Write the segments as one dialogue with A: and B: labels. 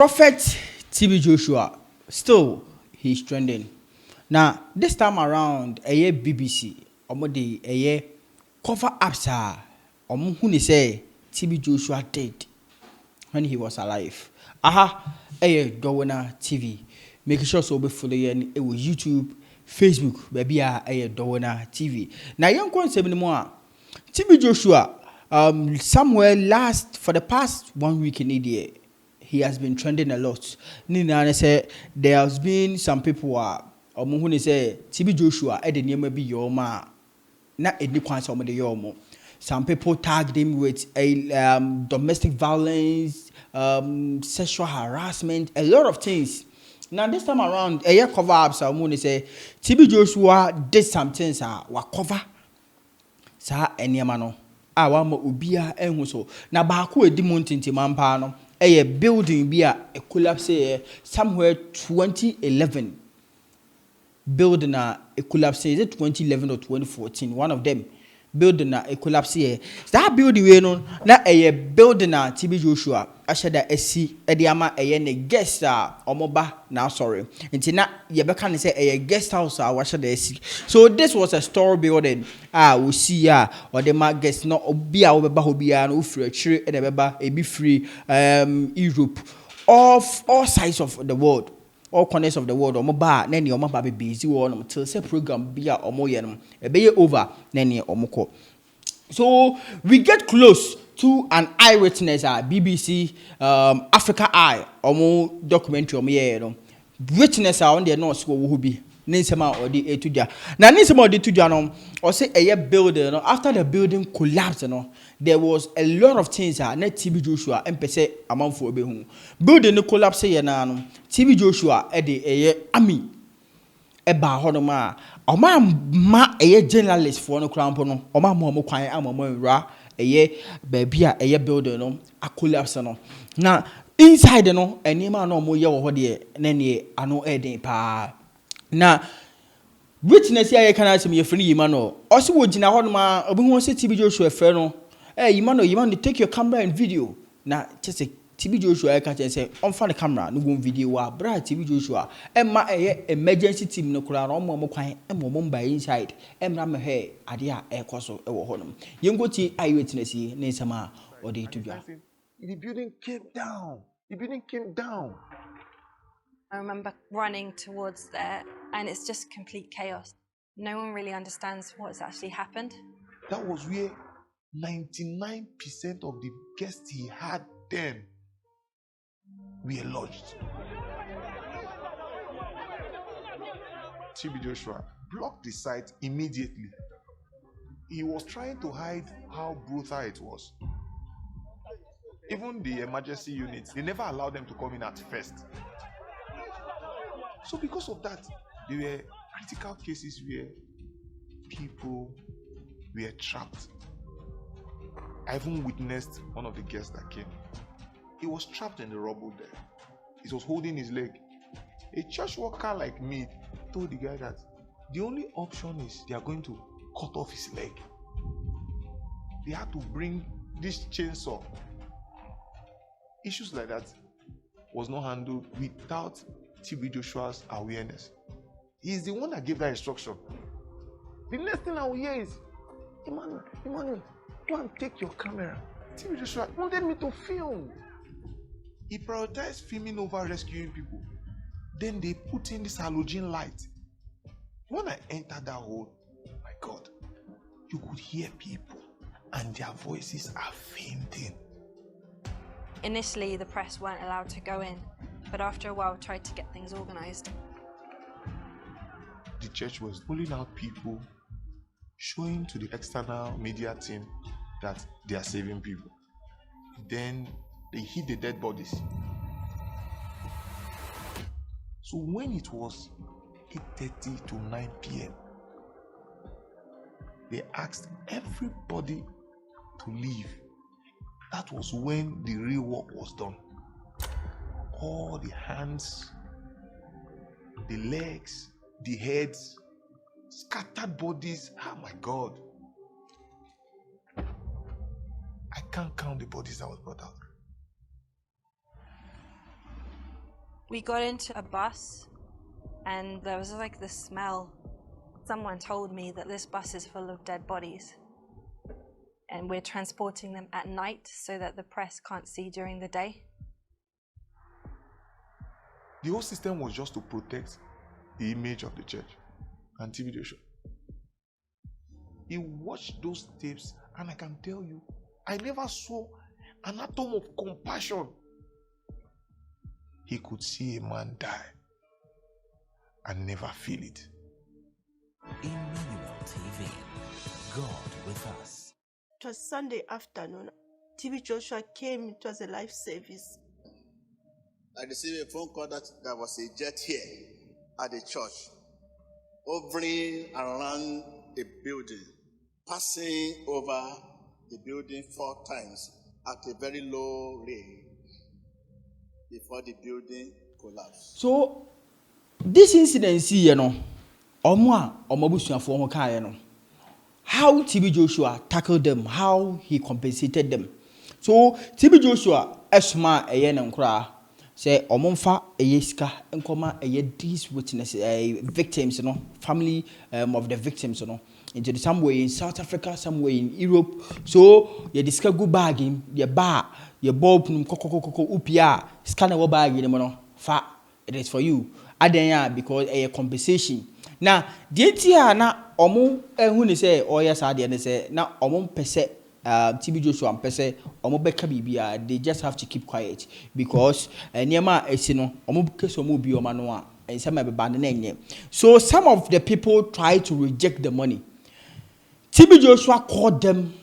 A: Prophet TB Joshua, still he's trending. Now, this time around, a year BBC, omode a year cover ups are, who say TB Joshua dead when he was alive. Aha, a year Dowona TV. Make sure so be following it was YouTube, Facebook, baby a year Dowona TV. Now, young concept anymore. TB Joshua, somewhere for the past 1 week in India. He has been trending a lot. Nina say there has been some people who say TB Joshua the name be your ma na any kwan some the yomo. Some people tagged him with a domestic violence, sexual harassment, a lot of things. Now this time around, a year cover up some say TB Joshua did some things wa cover. Sa enyama no. Wa ma obia enhu so. Na ba ko edi montinti mampa no. A building be a collapse somewhere 2011. Building a collapse, is it 2011 or 2014? One of them. Building a collapse here. That building we know na a building a TB Joshua. I said that SC Ediama a guest omoba now sorry. Until na ye can say a guest house I should SC. So this was a store building. We see or the mark guest not be our bahobia and free tree and a be free Europe of all sides of the world. All corners of the world, or mobile, nanny or mobile busy one until say program be or more a bay over nanny or moko. So we get close to an eyewitness at BBC Africa Eye or more documentary or me. Witness are on their nose who be Ninsema or the Etuja. Now Ninsema or the Tujanom or say a year building after the building collapsed, there was a lot of things net TB Joshua and pese among for be building the collapse TB Joshua a army eba honoma ma a journalist for no crown pono or ma mo kwan amamo ra a baby a building a collapse no. Now inside any man no mo ye wo de nene ano eden pa. Now witness here can ask me your friend Imano. Also would you know ma obi won say TB Joshua friend no. Hey, you man, take your camera and video. Now, just a TB Joshua, I can't say, on the camera, no one video, bright TB Joshua, and my emergency team, no crowd, on more quiet, and more by inside, and ram hair, idea, air coso, or honum. You go to eyewitness, Nesama, or day to
B: The building came down. The building came down.
C: I remember running towards there, and it's just complete chaos. No one really understands what's actually happened.
B: That was where 99% of the guests he had then were lodged. TB Joshua blocked the site immediately. He was trying to hide how brutal it was. Even the emergency units, they never allowed them to come in at first. So because of that, there were critical cases where people were trapped. I even witnessed one of the guests that came. He was trapped in the rubble there. He was holding his leg. A church worker like me told the guy that the only option is they are going to cut off his leg. They had to bring this chainsaw. Issues like that was not handled without TB Joshua's awareness. He is the one that gave that instruction. The next thing I will hear is, Emmanuel, go and take your camera. TB Joshua wanted me to film. He prioritized filming over rescuing people. Then they put in this halogen light. When I entered that hole, my God, you could hear people and their voices are fainting.
C: Initially, the press weren't allowed to go in, but after a while tried to get things organized.
B: The church was pulling out people, showing to the external media team that they are saving people. Then they hid the dead bodies. So when it was 8:30 to 9 p.m., they asked everybody to leave. That was when the real work was done. All the hands, the legs, the heads, scattered bodies. Oh my God. I can't count the bodies that was brought out.
C: We got into a bus and there was like this smell. Someone told me that this bus is full of dead bodies and we're transporting them at night so that the press can't see during the day.
B: The whole system was just to protect the image of the church and TV show. He watched those tapes and I can tell you, I never saw an atom of compassion. He could see a man die and never feel it.
D: Emmanuel TV, God with us.
E: It was Sunday afternoon. TV Joshua came. It was a live service.
F: I received a phone call that there was a jet here at the church, hovering around the building, passing over the building 4 times at a very low rate before the building collapsed.
A: So, this incident, you know, how TB Joshua tackled them, how he compensated them. So, TB Joshua, Esma, Ayen say, Omonfa, Ayeska, and Koma, these witnesses, victims, you know, family of the victims, you know, into some way in South Africa, some way in Europe. So, you discuss good bargain, your bar, your bulb, upia, scanner what bargain, you know, fa, it is for you. Adenya because a compensation. Now, the NTA na omo who ni say oh yes ade ne say na omo pese TB Joshua pese omo beka bibia, they just have to keep quiet because niema esi no omo case omo bi o ma no a ensema be ban na enye. So some of the people try to reject the money. TB Joshua called them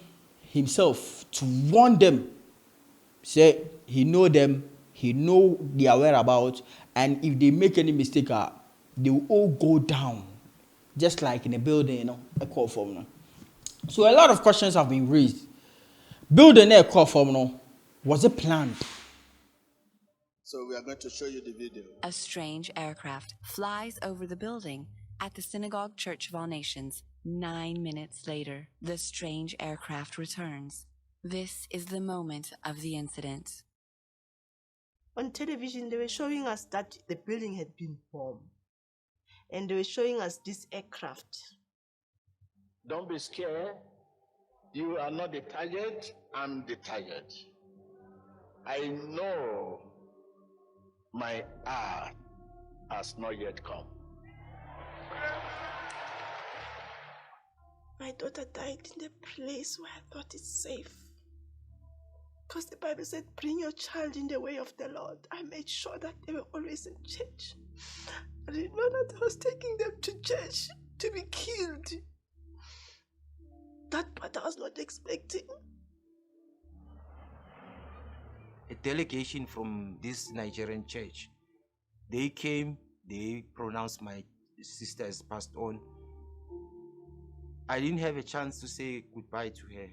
A: himself to warn them. Say he know them, he know their whereabouts, and if they make any mistake, they will all go down, just like in a building, you know, a call form. No? So a lot of questions have been raised. Building a call form, no, was it planned?
F: So we are going to show you the video.
G: A strange aircraft flies over the building at the Synagogue Church of All Nations. 9 minutes later, the strange aircraft returns. This is the moment of the incident.
E: On television, they were showing us that the building had been bombed. And they were showing us this aircraft.
H: Don't be scared. You are not the target, I'm the target. I know my hour has not yet come.
E: My daughter died in the place where I thought it's safe. Because the Bible said, bring your child in the way of the Lord. I made sure that they were always in church. I didn't know that I was taking them to church to be killed. That part I was not expecting.
I: A delegation from this Nigerian church, they came, they pronounced my sister as passed on. I didn't have a chance to say goodbye to her.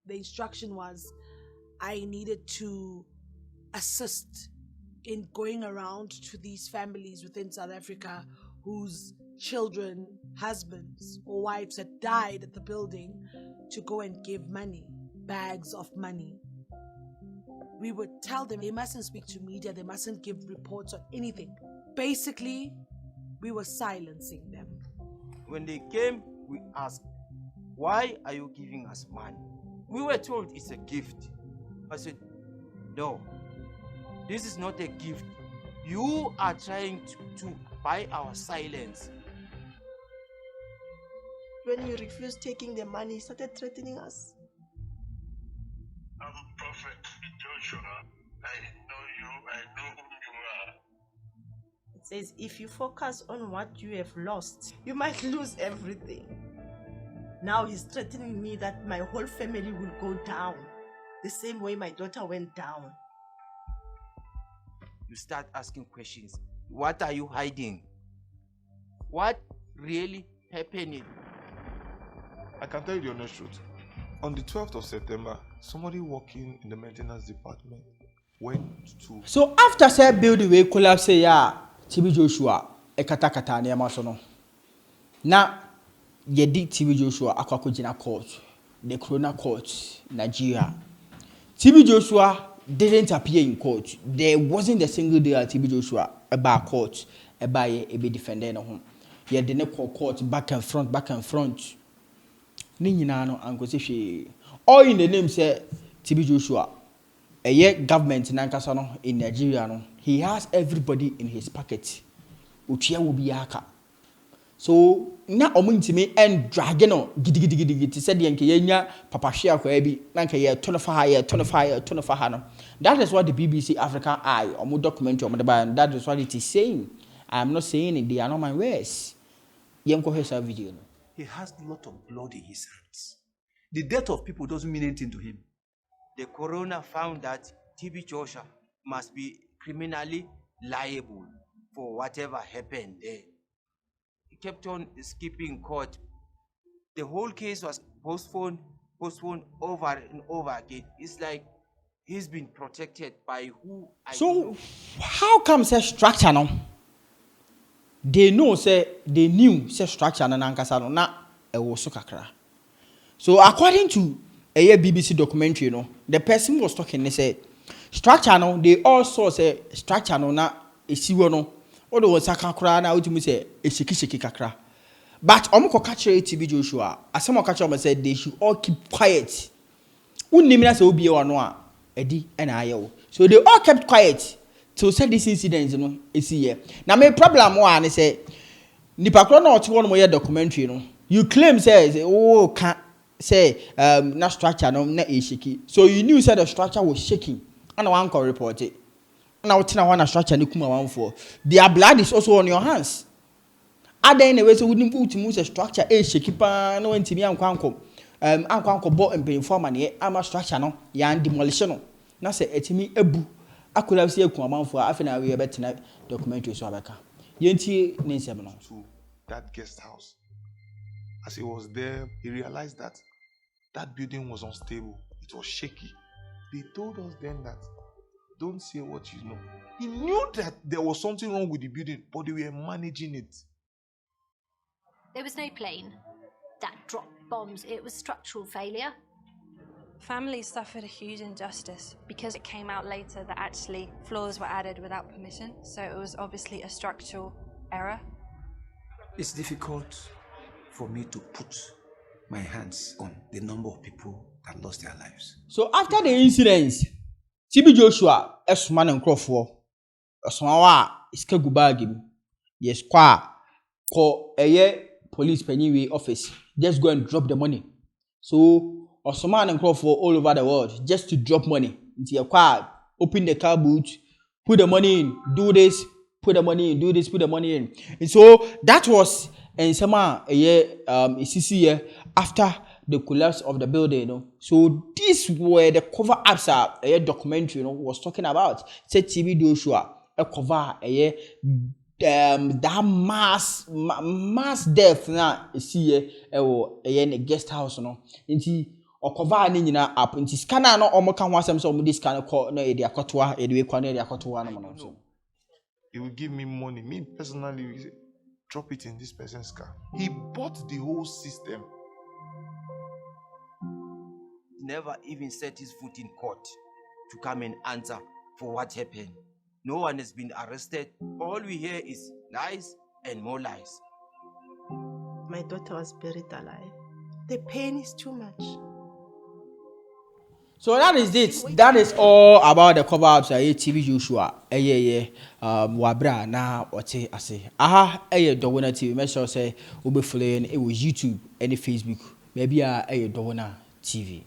J: The instruction was I needed to assist in going around to these families within South Africa whose children, husbands, or wives had died at the building to go and give money, bags of money. We would tell them they mustn't speak to media, they mustn't give reports on anything. Basically, we were silencing them.
I: When they came, we asked, why are you giving us money? We were told it's a gift. I said, no, this is not a gift. You are trying to buy our silence.
E: When we refused taking the money, he started threatening us.
H: I'm Prophet Joshua. I know you. I know who you are.
E: It says, if you focus on what you have lost, you might lose everything. Now he's threatening me that my whole family will go down, the same way my daughter went down.
I: You start asking questions. What are you hiding? What really happened?
B: I can tell you the honest truth. On the 12th of September, somebody working in the maintenance department went to...
A: So after say building we collapse, yeah, TB Joshua, kata ne amaso. Now, ye did TB Joshua akwakojina court, the Corona court, Nigeria. TB Joshua didn't appear in court. There wasn't a single day at TB Joshua about court, about a be defending home. He had the court back and front, back and front. Ninano and Kosishi. All in the name said TB Joshua. A year government in Ankasano in Nigeria. No, he has everybody in his pocket. Uchia will be haka. So na omuntimi and drageno gidi said the Yankenya Papa Shia Kwabi, Nanka Tonafa no. That is what the BBC African Eye or more documentary on the bar, and that is what it is saying. I am not saying it, they are not my words. Yanko has a video.
K: He has a lot of blood in his hands. The death of people doesn't mean anything to him.
I: The coroner found that TB Joshua must be criminally liable for whatever happened there. He kept on skipping court. The whole case was postponed over and over again. It's like he's been protected by who I know.
A: How come say structure now? They knew say structure na nankasa no na ewo so kakra. So according to a BBC documentary, the person was talking, they said, structure no, they all saw say structure no na esiwo no. All the ones kakra na ultimately say shiki kakra. But omko catch TB Joshua, as some catch said they should all keep quiet. Unimina say obi e no a edi na ayo. So they all kept quiet till said this incident is here. Now my problem one say nipa kro na ote one mo documentary you claim say oh can say na structure no na shiki. So you knew said the structure was shaking and one can report it. Now na structure ni kuma one for their blood is also on your hands. Other anyway so wouldn't put to move structure shaky pa no ntimi anko bo employee na ye ama structure no ya demolition no na say etimi ebu akola se eku amanfo afena we betina documentary so abeka yenti ne nsem no
B: to that guest house. As he was there, he realized that that building was unstable. It was shaky. They told us then that don't say what you know. He knew that there was something wrong with the building, but they were managing it.
L: There was no plane that dropped bombs. It was structural failure.
C: Families suffered a huge injustice because it came out later that actually floors were added without permission. So it was obviously a structural error.
K: It's difficult for me to put my hands on the number of people that lost their lives.
A: So after the incidents, TB Joshua esman and Crawford osmawa iska gubagim yes kwa ko police penny office just go and drop the money. So osman and Crawford all over the world just to drop money into your car, open the car boot, put the money in, do this, put the money in, do this, put the money in. And so that was in summer CC after the collapse of the building, So this were the cover ups a documentary, was talking about. Said TB Joshua a cover that mass death na see a guest house Inti or cover ni nyina up inti scanner no omo kan wasem so this scanner call no e dia kotoa e de kwa na dia kotoa no.
B: He will give me money. Me personally, we say, drop it in this person's car. He bought the whole system.
I: Never even set his foot in court to come and answer for what happened. No one has been arrested. All we hear is lies and more lies.
E: My daughter was buried alive. The pain is too much.
A: So that is it. That is all about the cover ups TB Joshua. Wabra na ote ase. Aha, Dowona TV. Make sure say we be following it was YouTube and Facebook. Maybe Dowona TV.